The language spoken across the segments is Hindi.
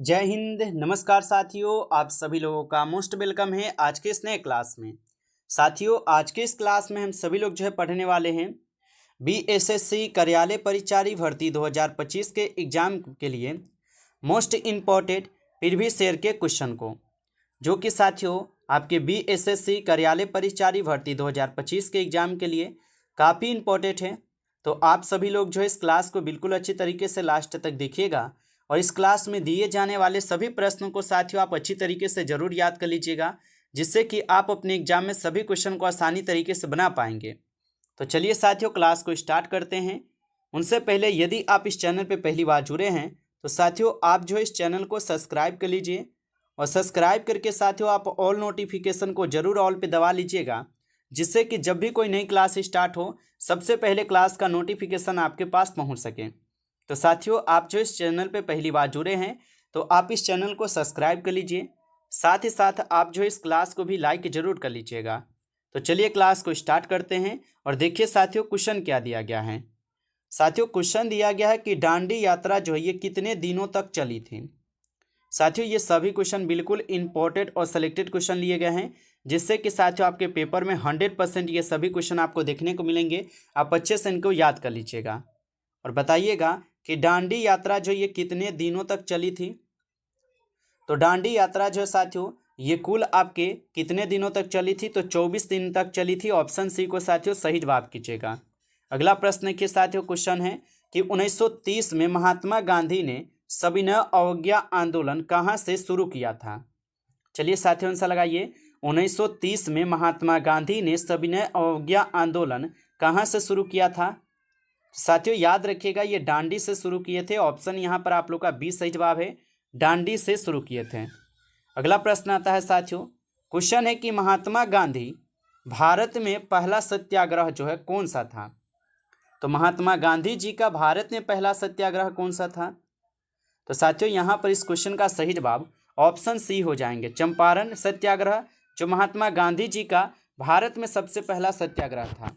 जय हिंद। नमस्कार साथियों, आप सभी लोगों का मोस्ट वेलकम है आज के इस नए क्लास में। साथियों, आज के इस क्लास में हम सभी लोग पढ़ने वाले हैं बीएसएससी कार्यालय परिचारी भर्ती 2025 के एग्जाम के लिए मोस्ट इम्पॉर्टेंट प्रीवियस ईयर के क्वेश्चन को, जो कि साथियों आपके बीएसएससी कार्यालय परिचारी भर्ती 2025 के एग्जाम के लिए काफ़ी इम्पोर्टेंट है। तो आप सभी लोग इस क्लास को बिल्कुल अच्छी तरीके से लास्ट तक देखिएगा और इस क्लास में दिए जाने वाले सभी प्रश्नों को साथियों आप अच्छी तरीके से ज़रूर याद कर लीजिएगा, जिससे कि आप अपने एग्जाम में सभी क्वेश्चन को आसानी तरीके से बना पाएंगे। तो चलिए साथियों, क्लास को स्टार्ट करते हैं। उनसे पहले यदि आप इस चैनल पर पहली बार जुड़े हैं तो साथियों आप इस चैनल को सब्सक्राइब कर लीजिए और सब्सक्राइब करके साथियों आप ऑल नोटिफिकेशन को जरूर ऑल पे दबा लीजिएगा, जिससे कि जब भी कोई नई क्लास स्टार्ट हो सबसे पहले क्लास का नोटिफिकेशन आपके पास पहुंच सके। तो साथियों आप इस चैनल पे पहली बार जुड़े हैं तो आप इस चैनल को सब्सक्राइब कर लीजिए, साथ ही साथ आप इस क्लास को भी लाइक जरूर कर लीजिएगा। तो चलिए क्लास को स्टार्ट करते हैं और देखिए साथियों क्वेश्चन क्या दिया गया है। साथियों क्वेश्चन दिया गया है कि दांडी यात्रा ये कितने दिनों तक चली थी। साथियों ये सभी क्वेश्चन बिल्कुल इंपॉर्टेंट और सेलेक्टेड क्वेश्चन लिए गए हैं, जिससे कि साथियों आपके पेपर में 100% ये सभी क्वेश्चन आपको देखने को मिलेंगे। आप अच्छे से इनको याद कर लीजिएगा और बताइएगा कि दांडी यात्रा ये कितने दिनों तक चली थी। तो दांडी यात्रा साथियों ये कुल आपके कितने दिनों तक चली थी, तो 24 दिन तक चली थी। ऑप्शन सी को साथियों सही जवाब कीजिएगा। अगला प्रश्न के साथियों क्वेश्चन है कि 1930 में महात्मा गांधी ने सविनय अवज्ञा आंदोलन कहाँ से शुरू किया था। चलिए साथियों आंसर लगाइए। 1930 में महात्मा गांधी ने सविनय अवज्ञा आंदोलन कहाँ से शुरू किया था। साथियों याद रखिएगा ये दांडी से शुरू किए थे। ऑप्शन यहाँ पर आप लोग का बी सही जवाब है, दांडी से शुरू किए थे। अगला प्रश्न आता है साथियों, क्वेश्चन है कि महात्मा गांधी भारत में पहला सत्याग्रह कौन सा था। तो महात्मा गांधी जी का भारत में पहला सत्याग्रह कौन सा था। तो साथियों यहाँ पर इस क्वेश्चन का सही जवाब ऑप्शन सी हो जाएंगे, चंपारण सत्याग्रह, जो महात्मा गांधी जी का भारत में सबसे पहला सत्याग्रह था।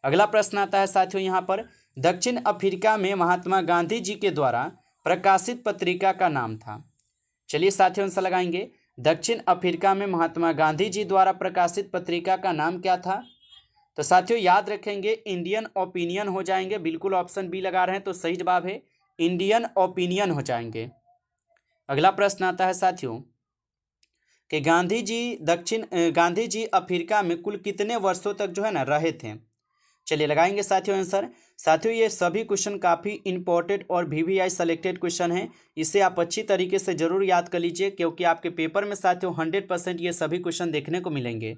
अगला प्रश्न आता है साथियों यहाँ पर, दक्षिण अफ्रीका में महात्मा गांधी जी के द्वारा प्रकाशित पत्रिका का नाम था। चलिए साथियों आंसर लगाएंगे। दक्षिण अफ्रीका में महात्मा गांधी जी द्वारा प्रकाशित पत्रिका का नाम क्या था। तो साथियों याद रखेंगे इंडियन ओपिनियन हो जाएंगे, बिल्कुल ऑप्शन बी लगा रहे हैं तो सही जवाब है इंडियन ओपिनियन हो जाएंगे। अगला प्रश्न आता है साथियों कि गांधी जी अफ्रीका में कुल कितने वर्षों तक रहे थे। चलिए लगाएंगे साथियों आंसर। साथियों ये सभी क्वेश्चन काफ़ी इंपॉर्टेंट और वीवीआई सेलेक्टेड क्वेश्चन हैं, इसे आप अच्छी तरीके से जरूर याद कर लीजिए, क्योंकि आपके पेपर में साथियों 100% ये सभी क्वेश्चन देखने को मिलेंगे।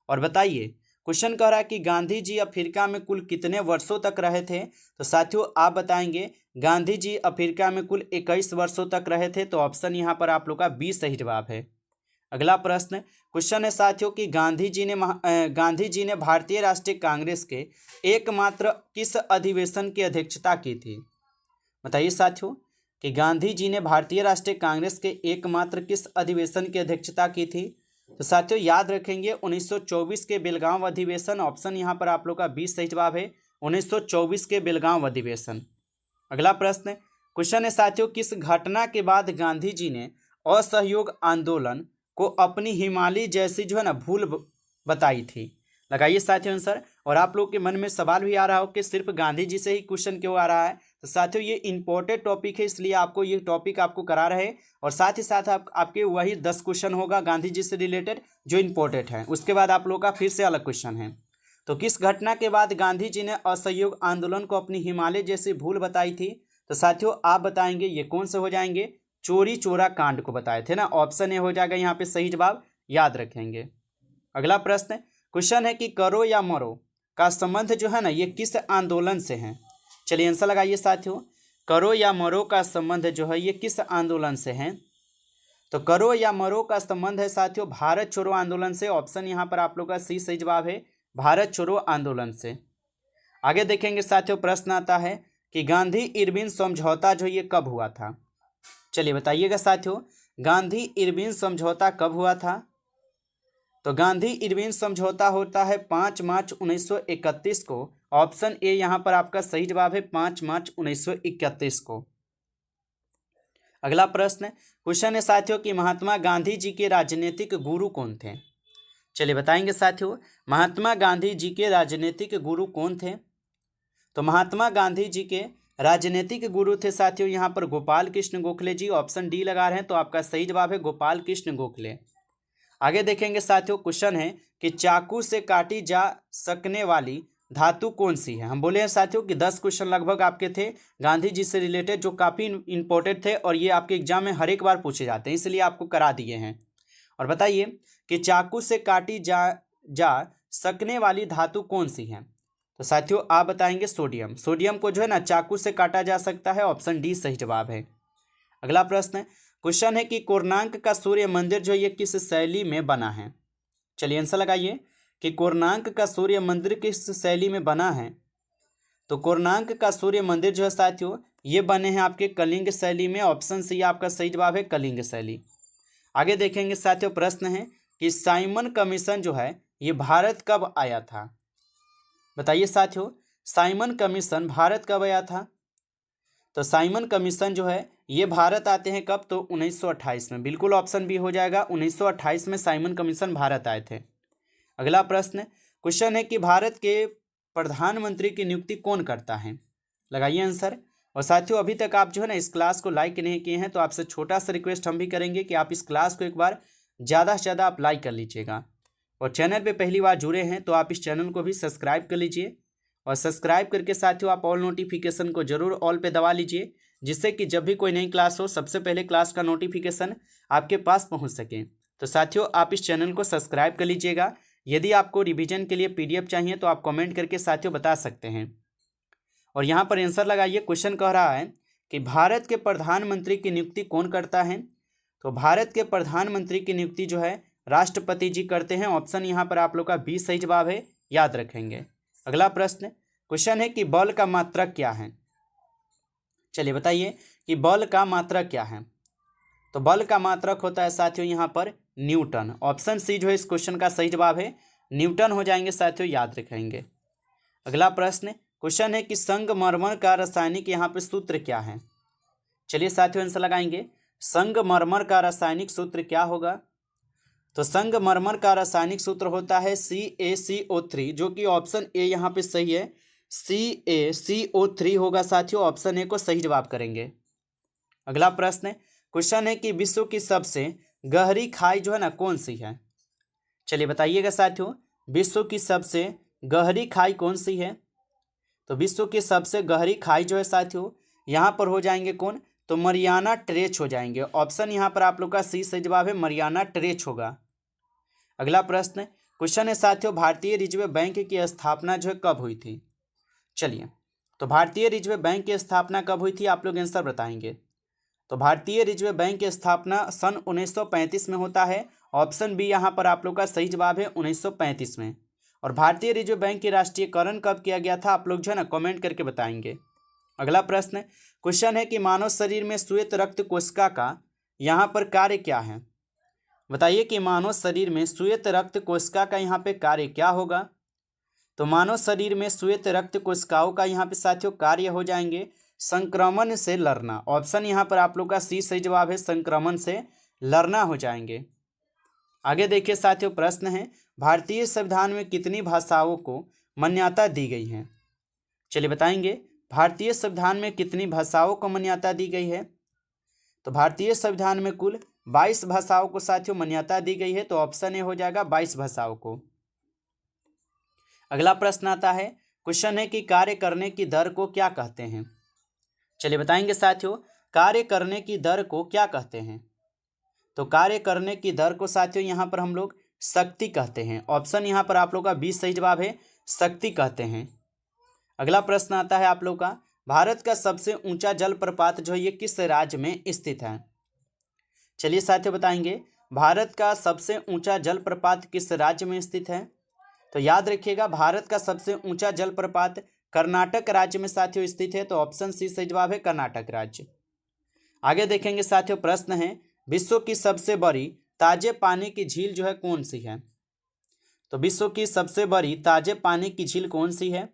और बताइए क्वेश्चन कह रहा है कि गांधी जी अफ्रीका में कुल कितने वर्षों तक रहे थे। तो साथियों आप बताएंगे गांधी जी अफ्रीका में कुल 21 वर्षों तक रहे थे, तो ऑप्शन यहाँ पर आप लोग का बी सही जवाब है। अगला प्रश्न क्वेश्चन है साथियों कि गांधी जी ने भारतीय राष्ट्रीय कांग्रेस के एकमात्र किस अधिवेशन की अध्यक्षता की थी। बताइए साथियों कि गांधी जी ने भारतीय राष्ट्रीय कांग्रेस के एकमात्र किस अधिवेशन की अध्यक्षता की थी। तो साथियों याद रखेंगे 1924 के बेलगांव अधिवेशन। ऑप्शन यहाँ पर आप लोग का 20 सही जवाब है, 1924 के बेलगांव अधिवेशन। अगला प्रश्न क्वेश्चन है साथियों, किस घटना के बाद गांधी जी ने असहयोग आंदोलन को अपनी हिमालय जैसी भूल बताई थी। लगाइए साथियों आंसर। और आप लोग के मन में सवाल भी आ रहा हो कि सिर्फ गांधी जी से ही क्वेश्चन क्यों आ रहा है। तो साथियों ये इंपॉर्टेंट टॉपिक है, इसलिए आपको ये टॉपिक आपको करा रहे हैं, और साथ ही साथ आपके वही 10 क्वेश्चन होगा गांधी जी से रिलेटेड जो इंपॉर्टेंट है। उसके बाद आप लोग का फिर से अलग क्वेश्चन है। तो किस घटना के बाद गांधी जी ने असहयोग आंदोलन को अपनी हिमालय जैसी भूल बताई थी। तो साथियों आप बताएंगे ये कौन से हो जाएंगे, चोरी चोरा कांड को बताए थे ना। ऑप्शन ए हो जाएगा यहाँ पे सही जवाब, याद रखेंगे। अगला प्रश्न क्वेश्चन है कि करो या मरो का संबंध ये किस आंदोलन से है। चलिए आंसर लगाइए साथियों। करो या मरो का संबंध ये किस आंदोलन से है। तो करो या मरो का संबंध है साथियों भारत छोड़ो आंदोलन से। ऑप्शन यहाँ पर आप लोग का सी सही जवाब है, भारत छोड़ो आंदोलन से। आगे देखेंगे साथियों, प्रश्न आता है कि गांधी इरविन समझौता ये कब हुआ था। चलिए बताइएगा साथियों, गांधी इरविन समझौता कब हुआ था। तो गांधी इरविन समझौता होता है 5 मार्च 1931 को। ऑप्शन ए यहाँ पर आपका सही जवाब है, 5 मार्च 1931 को। अगला प्रश्न क्वेश्चन है साथियों कि महात्मा गांधी जी के राजनीतिक गुरु कौन थे। चलिए बताएंगे साथियों, महात्मा गांधी जी के राजनीतिक गुरु कौन थे। तो महात्मा गांधी जी के राजनीतिक गुरु थे साथियों यहाँ पर गोपाल कृष्ण गोखले जी। ऑप्शन डी लगा रहे हैं, तो आपका सही जवाब है गोपाल कृष्ण गोखले। आगे देखेंगे साथियों, क्वेश्चन है कि चाकू से काटी जा सकने वाली धातु कौन सी है। हम बोले हैं साथियों कि 10 क्वेश्चन लगभग आपके थे गांधी जी से रिलेटेड, जो काफ़ी इंपॉर्टेंट थे और ये आपके एग्जाम में हर एक बार पूछे जाते हैं, इसलिए आपको करा दिए हैं। और बताइए कि चाकू से काटी जा सकने वाली धातु कौन सी है। तो साथियों आप बताएंगे सोडियम। सोडियम को जो है ना चाकू से काटा जा सकता है, ऑप्शन डी सही जवाब है। अगला प्रश्न क्वेश्चन है कि कोणार्क का सूर्य मंदिर जो ये किस शैली में बना है। चलिए आंसर लगाइए कि कोणार्क का सूर्य मंदिर किस शैली में बना है। तो कोणार्क का सूर्य मंदिर जो है साथियों ये बने हैं आपके कलिंग शैली में, ऑप्शन सी आपका सही जवाब है कलिंग शैली। आगे देखेंगे साथियों, प्रश्न है कि साइमन कमीशन जो है ये भारत कब आया था। बताइए साथियों, साइमन कमीशन भारत कब आया था। तो साइमन कमीशन जो है ये भारत आते हैं कब, तो 1928 में। बिल्कुल ऑप्शन बी हो जाएगा, 1928 में साइमन कमीशन भारत आए थे। अगला प्रश्न क्वेश्चन है कि भारत के प्रधानमंत्री की नियुक्ति कौन करता है। लगाइए आंसर। और साथियों अभी तक आप जो है ना इस क्लास को लाइक नहीं किए हैं, तो आपसे छोटा सा रिक्वेस्ट हम भी करेंगे कि आप इस क्लास को एक बार ज़्यादा से ज़्यादा आप लाइक कर लीजिएगा। और चैनल पे पहली बार जुड़े हैं तो आप इस चैनल को भी सब्सक्राइब कर लीजिए। और सब्सक्राइब करके साथियों आप ऑल नोटिफिकेशन को जरूर ऑल पे दबा लीजिए, जिससे कि जब भी कोई नई क्लास हो सबसे पहले क्लास का नोटिफिकेशन आपके पास पहुंच सके। तो साथियों आप इस चैनल को सब्सक्राइब कर लीजिएगा। यदि आपको रिवीजन के लिए पीडीएफ चाहिए तो आप कमेंट करके साथियों बता सकते हैं। और यहाँ पर आंसर लगाइए। क्वेश्चन कह रहा है कि भारत के प्रधानमंत्री की नियुक्ति कौन करता है। तो भारत के प्रधानमंत्री की नियुक्ति जो है राष्ट्रपति जी करते हैं, ऑप्शन यहाँ पर आप लोग का बी सही जवाब है, याद रखेंगे। अगला प्रश्न क्वेश्चन है कि बल का मात्रक क्या है। चलिए बताइए कि बल का मात्रक क्या है। तो बल का मात्रक होता है साथियों यहाँ पर न्यूटन। ऑप्शन सी जो है इस क्वेश्चन का सही जवाब है, न्यूटन हो जाएंगे साथियों, याद रखेंगे। अगला प्रश्न क्वेश्चन है कि संगमरमर का रासायनिक यहाँ पर सूत्र क्या है। चलिए साथियों आंसर लगाएंगे। संगमरमर का रासायनिक सूत्र क्या होगा। तो संगमरमर का रासायनिक सूत्र होता है CaCO3, जो कि ऑप्शन ए यहाँ पे सही है, CaCO3 होगा साथियों, ऑप्शन ए को सही जवाब करेंगे। अगला प्रश्न क्वेश्चन है कि विश्व की सबसे गहरी खाई जो है ना कौन सी है। चलिए बताइएगा साथियों, विश्व की सबसे गहरी खाई कौन सी है। तो विश्व की सबसे गहरी खाई जो है साथियों यहाँ पर हो जाएंगे कौन, तो मरियाना ट्रेंच हो जाएंगे। ऑप्शन यहाँ पर आप लोग का सी सही जवाब है, मरियाना ट्रेंच होगा। अगला प्रश्न क्वेश्चन है साथियों, भारतीय रिजर्व बैंक की स्थापना जो है कब हुई थी। चलिए तो भारतीय रिजर्व बैंक की स्थापना कब हुई थी, आप लोग आंसर बताएंगे। तो भारतीय रिजर्व बैंक की स्थापना सन 1935 में होता है, ऑप्शन बी यहाँ पर आप लोग का सही जवाब है 1935 में। और भारतीय रिजर्व बैंक की राष्ट्रीयकरण कब किया गया था, आप लोग जो है ना कमेंट करके बताएंगे। अगला प्रश्न क्वेश्चन है कि मानव शरीर में श्वेत रक्त कोशिका का यहाँ पर कार्य क्या है। बताइए कि मानव शरीर में श्वेत रक्त कोशिका का यहाँ पे कार्य क्या होगा। तो मानव शरीर में श्वेत रक्त कोशिकाओं का यहाँ पे साथियों कार्य हो जाएंगे संक्रमण से लड़ना। ऑप्शन यहाँ पर आप लोग का सी सही जवाब है, संक्रमण से लड़ना हो जाएंगे। आगे देखिए साथियों, प्रश्न है भारतीय संविधान में कितनी भाषाओं को मान्यता दी गई है। चलिए बताएंगे, भारतीय संविधान में कितनी भाषाओं को मान्यता दी गई है। तो भारतीय संविधान में कुल 22 भाषाओं को साथियों मान्यता दी गई है, तो ऑप्शन ए हो जाएगा 22 भाषाओं को। अगला प्रश्न आता है, क्वेश्चन है कि कार्य करने की दर को क्या कहते हैं। चलिए बताएंगे साथियों, कार्य करने की दर को क्या कहते हैं। तो कार्य करने की दर को साथियों यहाँ पर हम लोग शक्ति कहते हैं। ऑप्शन यहाँ पर आप लोग का 20 सही जवाब है, शक्ति कहते हैं। अगला प्रश्न आता है आप लोग का, भारत का सबसे ऊंचा जलप्रपात जो है ये किस राज्य में स्थित है। चलिए साथियों बताएंगे, भारत का सबसे ऊंचा जलप्रपात किस राज्य में स्थित है। तो याद रखिएगा, भारत का सबसे ऊंचा जलप्रपात कर्नाटक राज्य में साथियों स्थित है, तो ऑप्शन सी सही जवाब है, कर्नाटक राज्य। आगे देखेंगे साथियों, प्रश्न है विश्व की सबसे बड़ी ताजे पानी की झील जो है कौन सी है। तो विश्व की सबसे बड़ी ताजे पानी की झील कौन सी है।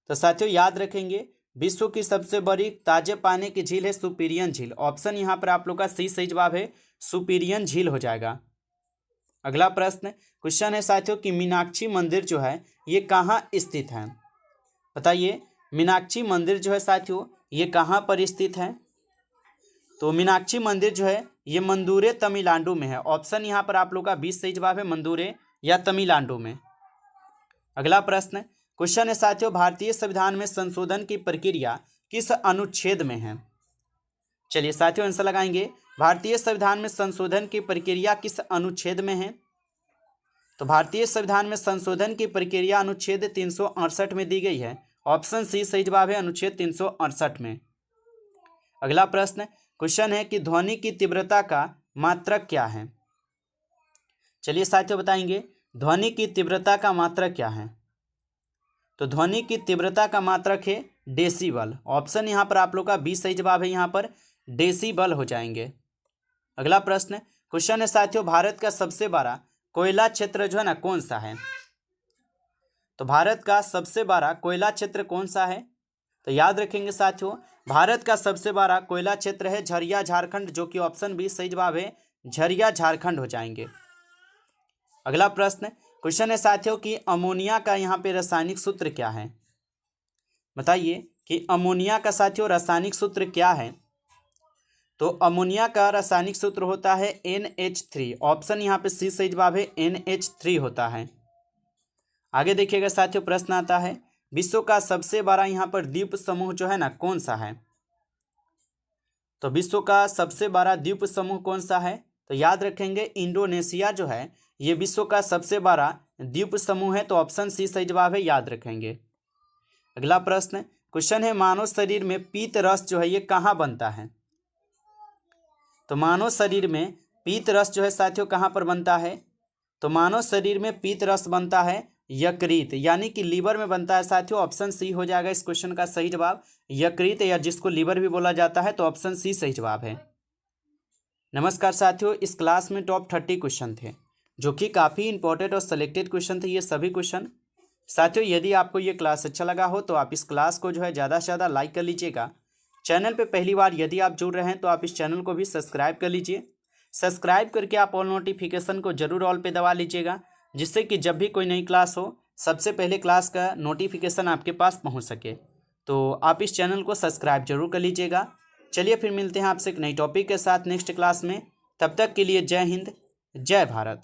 तो साथियों याद रखेंगे, विश्व की सबसे बड़ी ताजे पानी की झील है सुपीरियन झील। ऑप्शन यहाँ पर आप लोग का सही जवाब है, सुपीरियन झील हो जाएगा। अगला प्रश्न क्वेश्चन है साथियों कि मीनाक्षी मंदिर जो है ये कहाँ स्थित है। बताइए मीनाक्षी मंदिर जो है साथियों ये कहाँ पर स्थित है। तो मीनाक्षी मंदिर जो है ये मंदुरै तमिलनाडु में है। ऑप्शन यहाँ पर आप लोग का 20 सही जवाब है, मंदुरै या तमिलनाडु में। अगला प्रश्न क्वेश्चन है साथियों भारतीय संविधान में संशोधन की प्रक्रिया किस अनुच्छेद में है। चलिए साथियों आंसर लगाएंगे, भारतीय संविधान में संशोधन की प्रक्रिया किस अनुच्छेद में है। तो भारतीय संविधान में संशोधन की प्रक्रिया अनुच्छेद 368 में दी गई है। ऑप्शन सी सही जवाब है, अनुच्छेद 368 में। अगला प्रश्न क्वेश्चन है कि ध्वनि की तीव्रता का मात्रक क्या है। चलिए साथियों बताएंगे ध्वनि की तीव्रता का मात्रक क्या है। तो ध्वनि की तीव्रता का मात्रक है डेसिबल। ऑप्शन यहाँ पर आप लोग का 20 सही जवाब है, यहाँ पर डेसिबल हो जाएंगे। अगला प्रश्न क्वेश्चन है साथियों भारत का सबसे बड़ा कोयला क्षेत्र जो है ना कौन सा है। तो भारत का सबसे बड़ा कोयला क्षेत्र कौन सा है। तो याद रखेंगे साथियों भारत का सबसे बड़ा कोयला क्षेत्र है झरिया झारखंड, जो कि ऑप्शन 20 सही जवाब है, झरिया झारखंड हो जाएंगे। अगला प्रश्न क्वेश्चन है साथियों कि अमोनिया का यहाँ पे रासायनिक सूत्र क्या है। बताइए कि अमोनिया का साथियों रासायनिक सूत्र क्या है। तो अमोनिया का रासायनिक सूत्र होता है NH3। ऑप्शन यहाँ पे सी सही जवाब है, NH3 होता है। आगे देखिएगा साथियों प्रश्न आता है विश्व का सबसे बड़ा यहाँ पर द्वीप समूह जो है ना कौन सा है। तो विश्व का सबसे बड़ा द्वीप समूह कौन सा है। तो याद रखेंगे इंडोनेशिया जो है ये विश्व का सबसे बड़ा द्वीप समूह है। तो ऑप्शन सी सही जवाब है, याद रखेंगे। अगला प्रश्न क्वेश्चन है मानव शरीर में पीत रस जो है ये कहाँ बनता है। तो मानव शरीर में पीत रस जो है साथियों कहाँ पर बनता है। तो मानव शरीर में पीत रस बनता है यकृत यानी कि लीवर में बनता है साथियों। ऑप्शन सी हो जाएगा इस क्वेश्चन का सही जवाब, यकृत या जिसको लीवर भी बोला जाता है। तो ऑप्शन सी सही जवाब है। नमस्कार साथियों, इस क्लास में टॉप 30 क्वेश्चन थे जो कि काफ़ी इंपॉर्टेंट और सिलेक्टेड क्वेश्चन थे ये सभी क्वेश्चन। साथियों यदि आपको ये क्लास अच्छा लगा हो तो आप इस क्लास को जो है ज़्यादा से ज़्यादा लाइक कर लीजिएगा। चैनल पे पहली बार यदि आप जुड़ रहे हैं तो आप इस चैनल को भी सब्सक्राइब कर लीजिए। सब्सक्राइब करके आप ऑल नोटिफिकेशन को जरूर ऑल पे दबा लीजिएगा, जिससे कि जब भी कोई नई क्लास हो सबसे पहले क्लास का नोटिफिकेशन आपके पास पहुंच सके। तो आप इस चैनल को सब्सक्राइब जरूर कर लीजिएगा। चलिए फिर मिलते हैं आपसे एक नई टॉपिक के साथ नेक्स्ट क्लास में। तब तक के लिए जय हिंद, जय भारत।